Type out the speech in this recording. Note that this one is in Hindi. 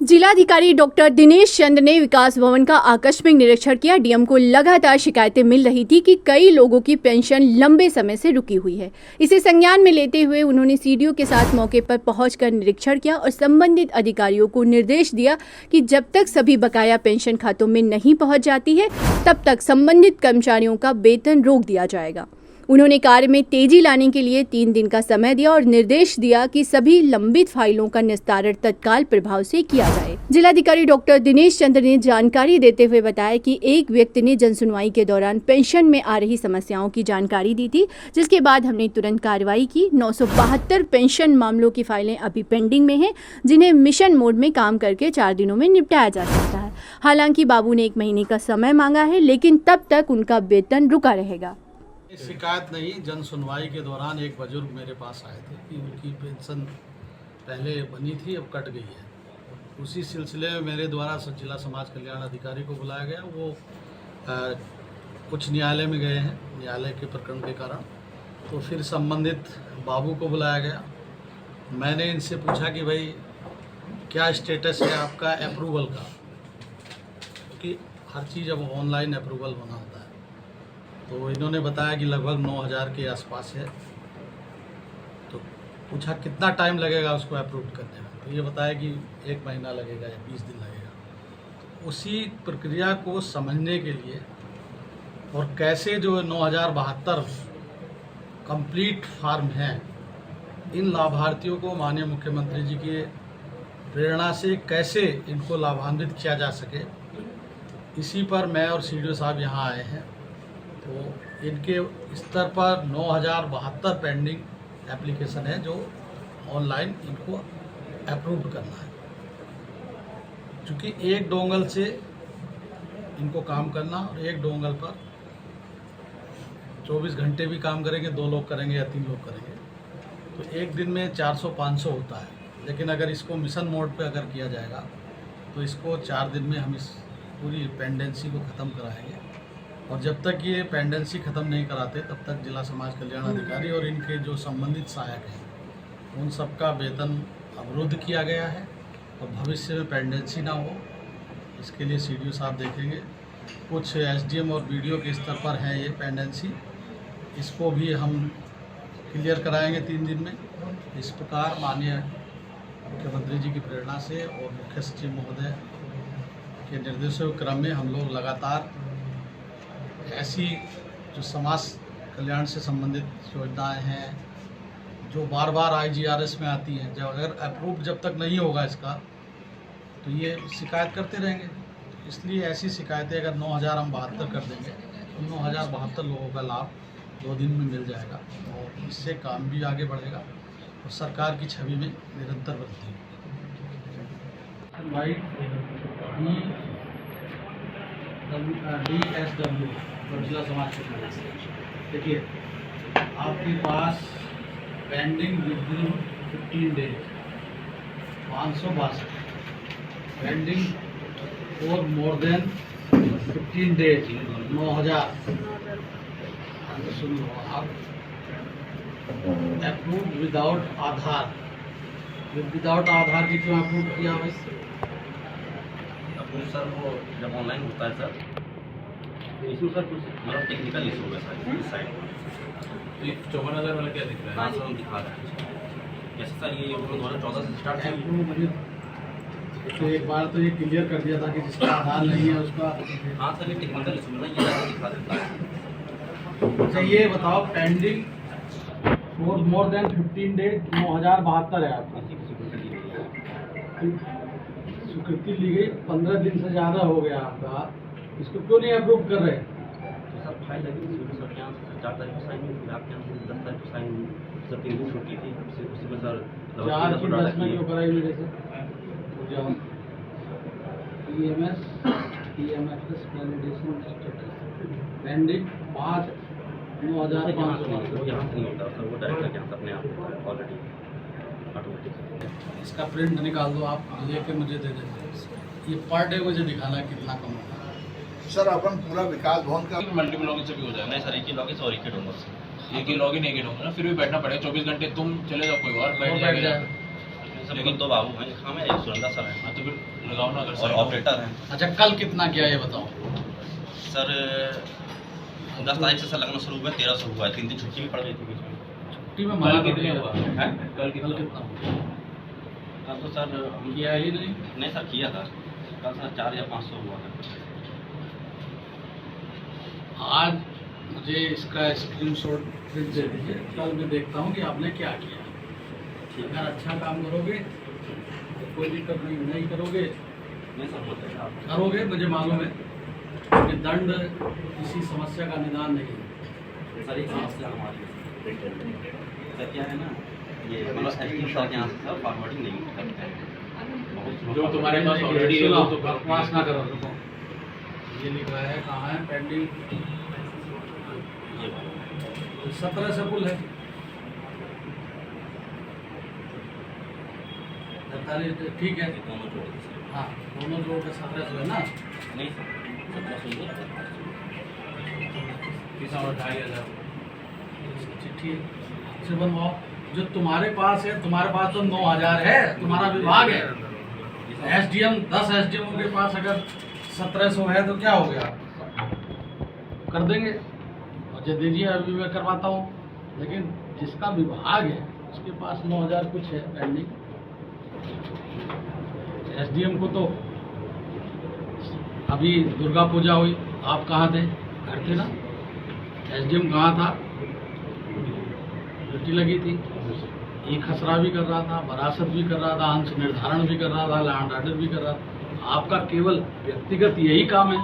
जिलाधिकारी डॉक्टर दिनेश चंद्र ने विकास भवन का आकस्मिक निरीक्षण किया। डीएम को लगातार शिकायतें मिल रही थी कि कई लोगों की पेंशन लंबे समय से रुकी हुई है। इसे संज्ञान में लेते हुए उन्होंने सीडीओ के साथ मौके पर पहुंचकर निरीक्षण किया और संबंधित अधिकारियों को निर्देश दिया कि जब तक सभी बकाया पेंशन खातों में नहीं पहुंच जाती है तब तक संबंधित कर्मचारियों का वेतन रोक दिया जाएगा। उन्होंने कार्य में तेजी लाने के लिए 3 दिन का समय दिया और निर्देश दिया कि सभी लंबित फाइलों का निस्तारण तत्काल प्रभाव से किया जाए। जिलाधिकारी डॉक्टर दिनेश चंद्र ने जानकारी देते हुए बताया कि एक व्यक्ति ने जनसुनवाई के दौरान पेंशन में आ रही समस्याओं की जानकारी दी थी, जिसके बाद हमने तुरंत कार्रवाई की। 972 पेंशन मामलों की फाइलें अभी पेंडिंग में हैं, जिन्हें मिशन मोड में काम करके 4 दिनों में निपटाया जा सकता है। हालांकि बाबू ने 1 महीने का समय मांगा है, लेकिन तब तक उनका वेतन रुका रहेगा। शिकायत नहीं, जन सुनवाई के दौरान एक बुजुर्ग मेरे पास आए थे कि उनकी पेंशन पहले बनी थी, अब कट गई है। उसी सिलसिले में मेरे द्वारा जिला समाज कल्याण अधिकारी को बुलाया गया। वो उच्च न्यायालय में गए हैं न्यायालय के प्रकरण के कारण, तो फिर संबंधित बाबू को बुलाया गया। मैंने इनसे पूछा कि भाई क्या स्टेटस है आपका अप्रूवल का, क्योंकि हर चीज़ अब ऑनलाइन अप्रूवल होना होता है। तो इन्होंने बताया कि लगभग 9000 के आसपास है। तो पूछा कितना टाइम लगेगा उसको अप्रूव करने में, तो ये बताया कि 1 महीना लगेगा या 20 दिन लगेगा। तो उसी प्रक्रिया को समझने के लिए और कैसे जो 9072 कंप्लीट फॉर्म हैं, इन लाभार्थियों को माननीय मुख्यमंत्री जी की प्रेरणा से कैसे इनको लाभान्वित किया जा सके, इसी पर मैं और सीडीओ साहब यहाँ आए हैं। तो इनके स्तर पर 9072 पेंडिंग एप्लीकेशन है जो ऑनलाइन इनको अप्रूव करना है। क्योंकि एक डोंगल से इनको काम करना और एक डोंगल पर 24 घंटे भी काम करेंगे, 2 लोग करेंगे या 3 लोग करेंगे, तो एक दिन में 400-500 होता है। लेकिन अगर इसको मिशन मोड पे अगर किया जाएगा तो इसको 4 दिन में हम इस पूरी पेंडेंसी को ख़त्म कराएंगे। और जब तक ये पेंडेंसी ख़त्म नहीं कराते तब तक जिला समाज कल्याण अधिकारी और इनके जो संबंधित सहायक हैं उन सबका वेतन अवरुद्ध किया गया है और भविष्य में पेंडेंसी ना हो, इसके लिए सीडीओ साहब देखेंगे। कुछ एसडीएम और बीडीओ के स्तर पर हैं ये पेंडेंसी, इसको भी हम क्लियर कराएंगे 3 दिन में। इस प्रकार माननीय मुख्यमंत्री जी की प्रेरणा से और मुख्य सचिव महोदय के निर्देशों के क्रम में हम लोग लगातार ऐसी जो समाज कल्याण से संबंधित योजनाएं हैं जो बार बार IGRS में आती हैं, जब अगर अप्रूव जब तक नहीं होगा इसका तो ये शिकायत करते रहेंगे। इसलिए ऐसी शिकायतें अगर 9000 हम 72 कर देंगे तो 9072 लोगों का लाभ 2 दिन में मिल जाएगा और इससे काम भी आगे बढ़ेगा और सरकार की छवि में निरंतर वृद्धि होगी। DSW जिला समाज कल्याण, देखिए आपके पास pending within 15 days 562, pending for more than 15 days 9000। सुन लो आप, approve without Aadhaar, without Aadhaar की क्यों अप्रूव किया भाई? अप्रूव सर वो जब ऑनलाइन होता है सर तो इशू सर कुछ मतलब टेक्निकल इशू होगा सर इस साइड में। तो ये 54,000 वाला क्या दिख रहा है? हाँ सर हम दिखा रहे हैं जैसे सर ये 2014 से स्टार्ट है। तो एक बार तो ये क्लियर कर दिया था कि जिसका आधार नहीं है उसका। हाँ सर ये टेक्निकल इशू में ये ज़्यादा दिखा देता है। अच्छा ये बताओ, pending for more than 15 days 9072 है आपका, स्वीकृति ली गई, 15 दिन से ज़्यादा हो गया आपका, इसको क्यों नहीं अप्रूव कर रहे? तो सर फाइल लगी थी सर के यहाँ 4 तारीख को साइन हुई थी, आपके यहाँ 10 तारीख को साइन हुई, सर 3 दिन छुट्टी थी, उसी में सर 4 की 10 में क्यों कराई मेरे से? जाओ EMS वैलिडेशन स्टेटस पेंडिंग 5 9500। यहाँ से नहीं होता सर, वो डायरेक्ट यहाँ से अपने आप ऑलरेडी ऑटोमेटिक। इसका प्रिंट निकाल दो आप, लेके मुझे दे देंगे। ये पर डे मुझे दिखाना है कितना कम होगा। सर अपन पूरा विकास भवन का मल्टीपल लॉगिन से भी हो जाएगा। नहीं सर एक ही लॉगिन और एक ही डोंगर से एक ही लॉगिन एक ही डोंगर ना, फिर भी बैठना पड़ेगा 24 घंटे। तुम चले जाओ कोई और बैठ जाएगा। लेकिन तो बाबू भाई हाँ मैं सुरंदा सर है। तो फिर लगाओ ना, अगर और ऑपरेटर हैं अच्छा, कल कितना किया ये बताओ। सर। 10 तारीख से सर लगना शुरू हुआ, 1300 हुआ है, 3 दिन छुट्टी भी पड़ गई थी बीच में। छुट्टी में कल मना कर कितने दिया हुआ? था। हैं? कल कल कितना कितना हुआ? कल तो सर किया ही नहीं। नहीं सर किया था, कल सर 4 या 500 हुआ था। आज मुझे इसका स्क्रीनशॉट प्रिंट दे दीजिए, कल मैं देखता हूँ कि आपने क्या किया। अगर अच्छा काम करोगे तो कोई दिक्कत नहीं, नहीं करोगे नहीं सर होता है आप करोगे मुझे मालूम है कि दंड किसी समस्या का निदान नहीं है। सर एक समस्या हमारी सर क्या है ना, ये मतलब एसपी सर के यहाँ से सर फॉरवर्डिंग नहीं करते हैं बहुत जो तुम्हारे पास ऑलरेडी है सुनो, वो तो बकवास ना करो। रुको, ये लिख रहा है कहाँ है पेंडिंग, ये बात 17 से पुल है। 45 ठीक है। दोनों जोड़ के सर। हाँ, दोनों जोड़ के 17 है ना। नहीं सर 1700 किसान और 2500 चिट्ठी से बनवाओ। जो तुम्हारे पास है, तुम्हारे पास तो 9000 है, तुम्हारा विभाग है। एसडीएम 10 एसडीएम के पास अगर 1700 है तो क्या हो गया, कर देंगे। मुझे दीजिए, अभी मैं करवाता हूँ। लेकिन जिसका विभाग है उसके पास 9000 कुछ है पेंडिंग। एसडीएम को तो अभी दुर्गा पूजा हुई, आप कहाँ थे? घर थे ना। एसडीएम कहाँ था? ड्यूटी लगी थी। ई खसरा भी कर रहा था, वरासत भी कर रहा था, अंश निर्धारण भी कर रहा था, लैंड ऑर्डर भी कर रहा था। आपका केवल व्यक्तिगत यही काम है।